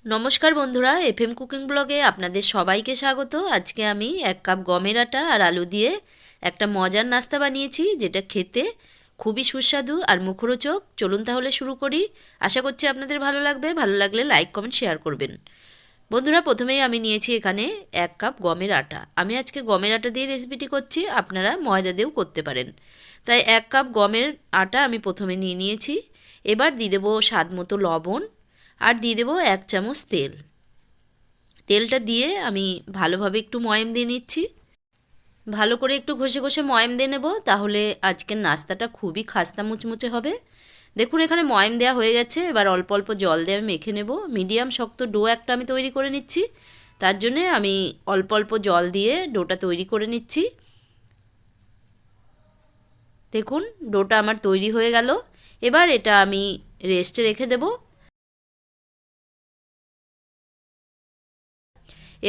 নমস্কার বন্ধুরা, FM cooking ব্লগে আপনাদের সবাইকে স্বাগত। আজকে আমি 1 কাপ গমের আটা আর আলু দিয়ে একটা মজার নাস্তা বানিয়েছি, যেটা খেতে খুবই সুস্বাদু আর মুখরোচক। চলুন তাহলে শুরু করি। আশা করছি আপনাদের ভালো লাগবে। ভালো লাগলে লাইক কমেন্ট শেয়ার করবেন। বন্ধুরা, প্রথমেই আমি নিয়েছি এখানে 1 কাপ গমের আটা। আমি আজকে গমের আটা দিয়ে রেসিপিটি করছি, আপনারা ময়দা দিয়েও করতে পারেন। তাই 1 কাপ গমের আটা আমি প্রথমে নিয়েছি। এবার দিয়ে দেবো স্বাদ মতো লবণ আর দিয়ে দেবো 1 চামচ তেল। তেলটা দিয়ে আমি ভালোভাবে একটু ময়াম দিয়ে নিচ্ছি। ভালো করে একটু ঘষে ঘষে ময়াম দিয়ে নেব, তাহলে আজকের নাস্তাটা খুবই খাস্তা মুচমুচে হবে। দেখুন এখানে ময়াম দেওয়া হয়ে গেছে। এবার অল্প অল্প জল দিয়ে আমি মেখে নেব। মিডিয়াম শক্ত ডো একটা আমি তৈরি করে নিচ্ছি, তার জন্যে আমি অল্প অল্প জল দিয়ে ডোটা তৈরি করে নিচ্ছি। দেখুন ডোটা আমার তৈরি হয়ে গেল। এবার এটা আমি রেস্টে রেখে দেবো।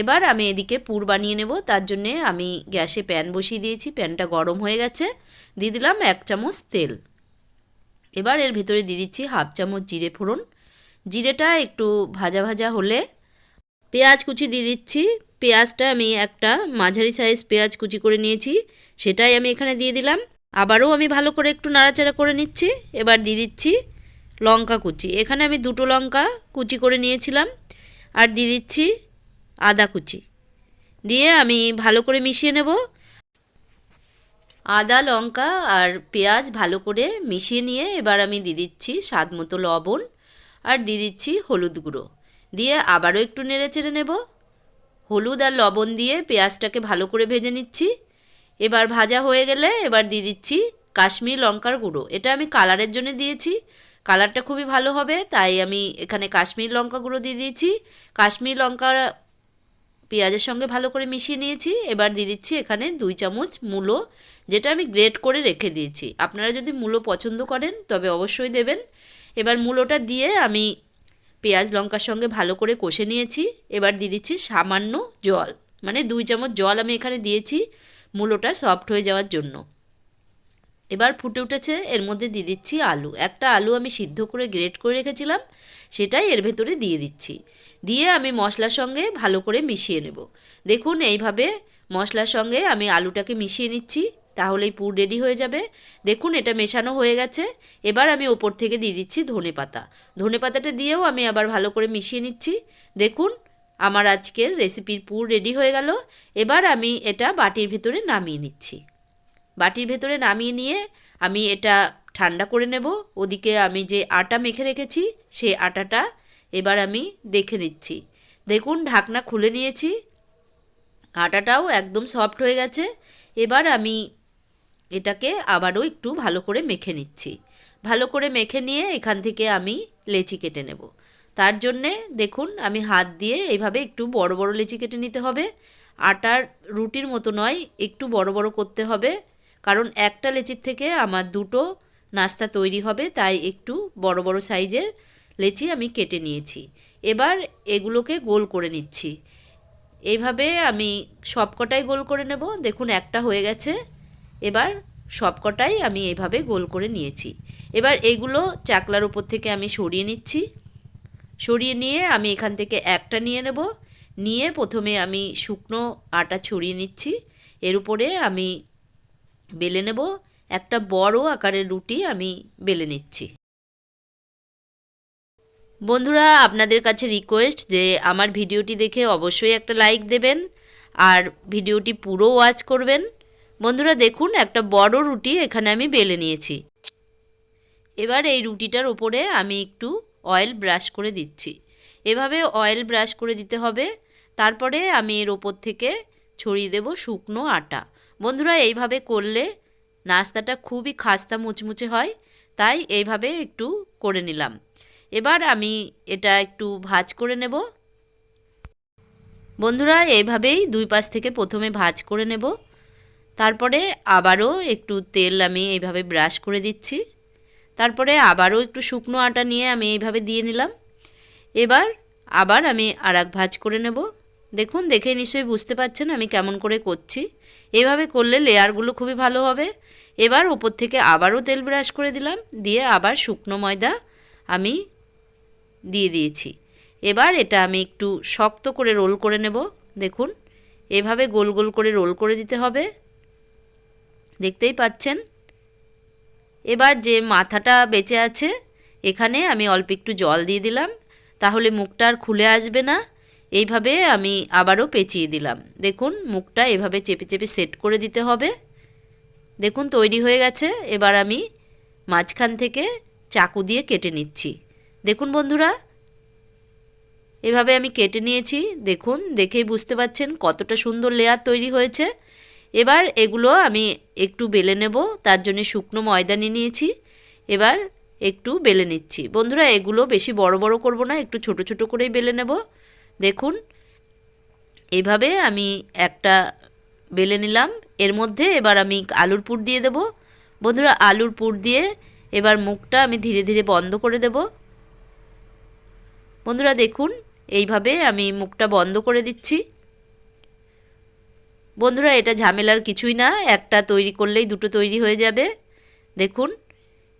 এবার আমি এদিকে পুর বানিয়ে নেব। তার জন্যে আমি গ্যাসে প্যান বসিয়ে দিয়েছি। প্যানটা গরম হয়ে গেছে। দিয়ে দিলাম 1 চামচ তেল। এবার এর ভিতরে দিয়ে দিচ্ছি 1/2 চামচ জিরে ফোড়ন। জিরেটা একটু ভাজা ভাজা হলে পেঁয়াজ কুচি দিয়ে দিচ্ছি। পেঁয়াজটা আমি একটা মাঝারি সাইজ পেঁয়াজ কুচি করে নিয়েছি, সেটাই আমি এখানে দিয়ে দিলাম। আবারও আমি ভালো করে একটু নাড়াচাড়া করে নিচ্ছি। এবার দিয়ে দিচ্ছি লঙ্কা কুচি। এখানে আমি 2টো লঙ্কা কুচি করে নিয়েছিলাম। আর দিয়ে দিচ্ছি আদা কুচি। দিয়ে আমি ভালো করে মিশিয়ে নেব। আদা লঙ্কা আর পেঁয়াজ ভালো করে মিশিয়ে নিয়ে এবার আমি দিয়ে দিচ্ছি স্বাদ মতো লবণ আর দিয়ে দিচ্ছি হলুদ গুঁড়ো। দিয়ে আবারও একটু নেড়ে চেড়ে নেব। হলুদ আর লবণ দিয়ে পেঁয়াজটাকে ভালো করে ভেজে নিচ্ছি। এবার ভাজা হয়ে গেলে এবার দিয়ে দিচ্ছি কাশ্মীরি লঙ্কার গুঁড়ো। এটা আমি কালারের জন্য দিয়েছি, কালারটা খুবই ভালো হবে, তাই আমি এখানে কাশ্মীরি লঙ্কা গুঁড়ো দিয়ে দিয়েছি। কাশ্মীরি লঙ্কা পেঁয়াজের সঙ্গে ভালো করে মিশিয়ে নিয়েছি। এবার দিয়ে দিচ্ছি এখানে 2 চামচ মূলো, যেটা আমি গ্রেট করে রেখে দিয়েছি। আপনারা যদি মূলো পছন্দ করেন তবে অবশ্যই দেবেন। এবার মূলোটা দিয়ে আমি পেঁয়াজ লঙ্কার সঙ্গে ভালো করে কষে নিয়েছি। এবার দিয়ে দিচ্ছি সামান্য জল, মানে 2 চামচ জল আমি এখানে দিয়েছি মূলোটা সফট হয়ে যাওয়ার জন্য। এবার ফুটে উঠেছে। এর মধ্যে দিয়ে দিচ্ছি আলু। একটা আলু আমি সিদ্ধ করে গ্রেট করে রেখেছিলাম, সেটাই এর ভেতরে দিয়ে দিচ্ছি। দিয়ে আমি মশলার সঙ্গে ভালো করে মিশিয়ে নেব। দেখুন এইভাবে মশলার সঙ্গে আমি আলুটাকে মিশিয়ে নিচ্ছি, তাহলেই পুর রেডি হয়ে যাবে। দেখুন এটা মেশানো হয়ে গেছে। এবার আমি ওপর থেকে দিয়ে দিচ্ছি ধনেপাতা। ধনেপাতাটা দিয়েও আমি আবার ভালো করে মিশিয়ে নিচ্ছি। দেখুন আমার আজকের রেসিপির পুর রেডি হয়ে গেল। এবার আমি এটা বাটির ভিতরে নামিয়ে নিচ্ছি। বাটির ভেতরে নামিয়ে নিয়ে আমি এটা ঠান্ডা করে নেব। ওদিকে আমি যে আটা মেখে রেখেছি সেই আটাটা এবার আমি দেখে নিচ্ছি। দেখুন ঢাকনা খুলে নিয়েছি, আটাটাও একদম সফট হয়ে গেছে। এবার আমি এটাকে আবারও একটু ভালো করে মেখে নিচ্ছি। ভালো করে মেখে নিয়ে এখান থেকে আমি লেচি কেটে নেব। তার জন্যে দেখুন আমি হাত দিয়ে এইভাবে একটু বড় বড় লেচি কেটে নিতে হবে। আটার রুটির মতো নয়, একটু বড় বড় করতে হবে, কারণ একটা লেচির থেকে আমার 2টো নাস্তা তৈরি হবে, তাই একটু বড় বড় সাইজের লেচি আমি কেটে নিয়েছি। এবার এগুলোকে গোল করে নিচ্ছি। এইভাবে আমি সবকটাই গোল করে নেব। দেখুন একটা হয়ে গেছে। এবার সবকটাই আমি এইভাবে গোল করে নিয়েছি। এবার এগুলো চাকলার উপর থেকে আমি সরিয়ে নিচ্ছি। সরিয়ে নিয়ে আমি এখান থেকে একটা নিয়ে নেব। নিয়ে প্রথমে আমি শুকনো আটা ছড়িয়ে নিচ্ছি। এর উপরে আমি বেলে নেব। একটা বড় আকারের রুটি আমি বেলে নিচ্ছি। বন্ধুরা, আপনাদের কাছে রিকোয়েস্ট যে আমার ভিডিওটি দেখে অবশ্যই একটা লাইক দেবেন আর ভিডিওটি পুরো ওয়াচ করবেন। বন্ধুরা দেখুন একটা বড় রুটি এখানে আমি বেলে নিয়েছি। এবার এই রুটিটার উপরে আমি একটু অয়েল ব্রাশ করে দিচ্ছি। এভাবে অয়েল ব্রাশ করে দিতে হবে। তারপরে আমি এর ওপর থেকে ছড়িয়ে দেব শুকনো আটা। বন্ধুরা এইভাবে করলে নাস্তাটা খুবই খাস্তা মুচমুচে হয়, তাই এইভাবে একটু করে নিলাম। এবার আমি এটা একটু ভাজ করে নেব। বন্ধুরা এইভাবেই 2 পাশ থেকে প্রথমে ভাজ করে নেব। তারপরে আবারও একটু তেল আমি এইভাবে ব্রাশ করে দিচ্ছি। তারপরে আবারও একটু শুকনো আটা নিয়ে আমি এইভাবে দিয়ে নিলাম। এবার আবার আমি আরেক ভাজ করে নেব। দেখুন দেখে নিশ্চয়ই বুঝতে পারছেন আমি কেমন করে করছি। এভাবে করলে লেয়ারগুলো খুবই ভালো হবে। এবার উপর থেকে আবারও তেল ব্রাশ করে দিলাম, দিয়ে আবার শুকনো ময়দা আমি দিয়ে দিয়েছি। এবার এটা আমি একটু শক্ত করে রোল করে নেব। দেখুন এভাবে গোল গোল করে রোল করে দিতে হবে, দেখতেই পাচ্ছেন। এবার যে মাথাটা বেঁচে আছে এখানে আমি অল্প একটু জল দিয়ে দিলাম, তাহলে মুখটা আর খুলে আসবে না। এইভাবে আমি আবারও পেঁচিয়ে দিলাম। দেখুন মুখটা এভাবে চেপে চেপে সেট করে দিতে হবে। দেখুন তৈরি হয়ে গেছে। এবার আমি মাঝখান থেকে চাকু দিয়ে কেটে নিচ্ছি। দেখুন বন্ধুরা এভাবে আমি কেটে নিয়েছি। দেখুন দেখেই বুঝতে পাচ্ছেন কতটা সুন্দর লেয়ার তৈরি হয়েছে। এবার এগুলো আমি একটু বেলে নেব, তার জন্য শুকনো ময়দা নিয়ে নিয়েছি। এবার একটু বেলে নিচ্ছি। বন্ধুরা এগুলো বেশি বড় বড় করব না, একটু ছোট ছোট করেই বেলে নেব। দেখুন এইভাবে আমি একটা বেলে নিলাম। এর মধ্যে এবার আমি আলুর পুর দিয়ে দেব। বন্ধুরা আলুর পুর দিয়ে এবার মুখটা আমি ধীরে ধীরে বন্ধ করে দেব। বন্ধুরা দেখুন এইভাবে আমি মুখটা বন্ধ করে দিচ্ছি। বন্ধুরা এটা ঝামেলার কিছুই না, একটা তৈরি করলেই দুটো তৈরি হয়ে যাবে। দেখুন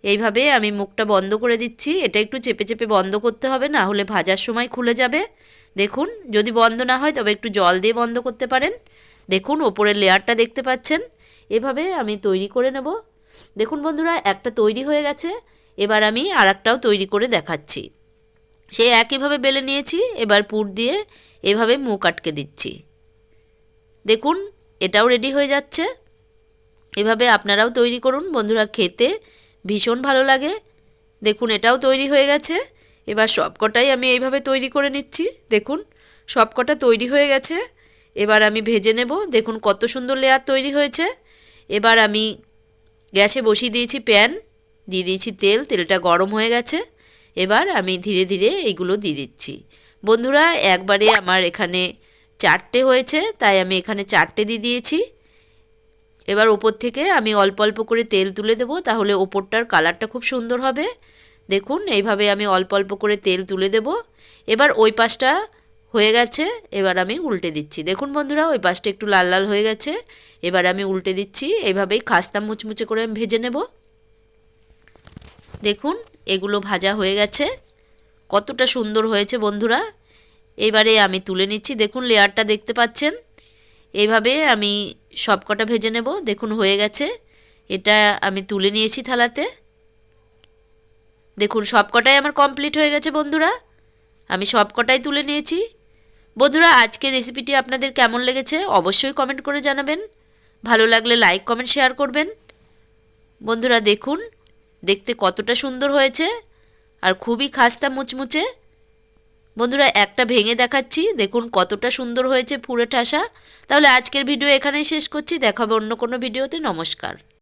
এইভাবে আমি মুখটা বন্ধ করে দিচ্ছি। এটা একটু চেপে চেপে বন্ধ করতে হবে, না হলে ভাজার সময় খুলে যাবে। দেখুন যদি বন্ধ না হয় তবে একটু জল দিয়ে বন্ধ করতে পারেন। দেখুন ওপরের লেয়ারটা দেখতে পাচ্ছেন। এভাবে আমি তৈরি করে নেব। দেখুন বন্ধুরা একটা তৈরি হয়ে গেছে। এবার আমি আরেকটাও তৈরি করে দেখাচ্ছি। সে একইভাবে বেলে নিয়েছি। এবার পুর দিয়ে এভাবে মুখ আটকে দিচ্ছি। দেখুন এটাও রেডি হয়ে যাচ্ছে। এভাবে আপনারাও তৈরি করুন বন্ধুরা, খেতে ভীষণ ভালো লাগে। দেখুন এটাও তৈরি হয়ে গেছে। এবার সবকটাই আমি এইভাবে তৈরি করে নিচ্ছি। দেখুন সবকটা তৈরি হয়ে গেছে। এবার আমি ভেজে নেব। দেখুন কত সুন্দর লেয়ার তৈরি হয়েছে। এবার আমি গ্যাসে বসিয়ে দিয়েছি প্যান, দিয়ে দিয়েছি তেল। তেলটা গরম হয়ে গেছে। এবার আমি ধীরে ধীরে এইগুলো দিয়ে দিচ্ছি। বন্ধুরা একবারে আমার এখানে 4টে হয়েছে, তাই আমি এখানে 4টে দিয়ে দিয়েছি। এবার ওপর থেকে আমি অল্প অল্প করে তেল তুলে দেব, তাহলে ওপরটার কালারটা খুব সুন্দর হবে। দেখুন এইভাবে আমি অল্প অল্প করে তেল তুলে দেব। এবার ওই পাশটা হয়ে গেছে, এবার আমি উল্টে দিচ্ছি। দেখুন বন্ধুরা ওই পাশটা একটু লাল লাল হয়ে গেছে। এবার আমি উল্টে দিচ্ছি। এইভাবেই খাস্তা মুচমুচে করে আমি ভেজে নেব। দেখুন এগুলো ভাজা হয়ে গেছে। কতটা সুন্দর হয়েছে বন্ধুরা। এবারে আমি তুলে নিচ্ছি। দেখুন লেয়ারটা দেখতে পাচ্ছেন। এইভাবে আমি সবকটা ভেজে নেব। দেখুন হয়ে গেছে। এটা আমি তুলে নিয়েছি থালাতে। দেখুন সবকটাই আমার কমপ্লিট হয়ে গেছে বন্ধুরা। আমি সবকটাই তুলে নিয়েছি। বন্ধুরা আজকের রেসিপিটি আপনাদের কেমন লেগেছে অবশ্যই কমেন্ট করে জানাবেন। ভালো লাগলে লাইক কমেন্ট শেয়ার করবেন। বন্ধুরা দেখুন দেখতে কতটা সুন্দর হয়েছে আর খুবই খাস্তা মুচমুচে। বন্ধুরা একটা ভেঙে দেখাচ্ছি। দেখুন কতটা সুন্দর হয়েছে পুরে ঠাসা। তাহলে আজকের ভিডিও এখানেই শেষ করছি। দেখা হবে অন্য কোনো ভিডিওতে। নমস্কার।